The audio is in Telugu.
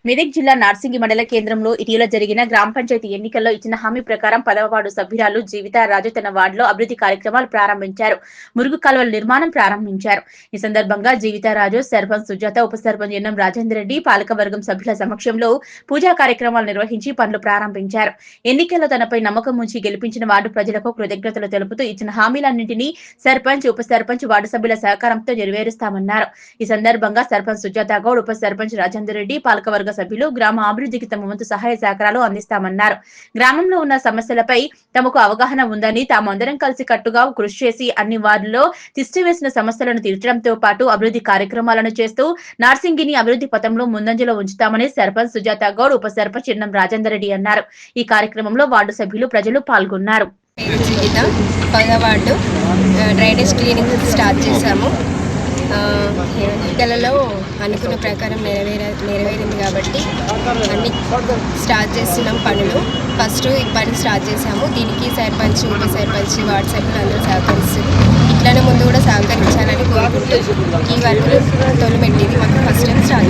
మెదక్ జిల్లా నార్సింగి మండల కేంద్రంలో ఇటీవల జరిగిన గ్రామ పంచాయతీ ఎన్నికల్లో ఇచ్చిన హామీ ప్రకారం 10వ వార్డు సభ్యురాలు జీవిత రాజు తన వార్డులో అభివృద్ధి కార్యక్రమాలు ప్రారంభించారు. మురుగు కాలువల నిర్మాణం ప్రారంభించారు. ఈ సందర్భంగా జీవిత రాజు, సర్పంచ్ సుజాత, ఉప సర్పంచ్ ఎన్నం రాజేందర్ రెడ్డి, పాలకవర్గం సభ్యుల సమక్షంలో పూజా కార్యక్రమాలు నిర్వహించి పనులు ప్రారంభించారు. ఎన్నికల్లో తనపై నమ్మకం ఉంచి గెలిపించిన వార్డు ప్రజలకు కృతజ్ఞతలు తెలుపుతూ ఇచ్చిన హామీలన్నింటినీ సర్పంచ్, ఉప సర్పంచ్, వార్డు సభ్యుల సహకారంతో నెరవేరుస్తామన్నారు. ఈ సందర్భంగా సర్పంచ్ సుజాత గౌడ్, ఉప సర్పంచ్ రాజేందర్ రెడ్డి, పాలకవర్గ సభ్యులు గ్రామ అభివృద్ధికి తమ వంతు సహాయ సహకారాలు అందిస్తామన్నారు. గ్రామంలో ఉన్న సమస్యలపై తమకు అవగాహన ఉందని, తామందరం కలిసి కట్టుగా కృషి చేసి అన్ని వార్డుల్లో తిష్టివేసిన సమస్యలను తీర్చడంతో పాటు అభివృద్ధి కార్యక్రమాలను చేస్తూ నార్సింగిని అభివృద్ధి పథంలో ముందంజలో ఉంచుతామని సర్పంచ్ సుజాత గౌడ్, ఉప సర్పంచ్ ఎన్నం రాజేందర్ రెడ్డి అన్నారు. ఈ కార్యక్రమంలో వార్డు సభ్యులు, ప్రజలు పాల్గొన్నారు. డ్రైనేజ్ క్లీనింగ్ స్టార్ట్ చేశాము. ఎన్నికలలో అనుకున్న ప్రకారం నెరవేరింది కాబట్టి అన్ని స్టార్ట్ చేస్తున్నాం పనులు. ఫస్ట్ ఈ పని స్టార్ట్ చేశాము. దీనికి సర్పంచ్, ఉప సర్పంచ్, వార్డు సభ్యులు అందరూ సహకరిస్తారు. ఇట్లనే ముందు కూడా సహకరించాలని కోరుకుంటూ ఈ వర్క్ తొలిమెట్టింది మాకు ఫస్ట్ టైం స్టార్ట్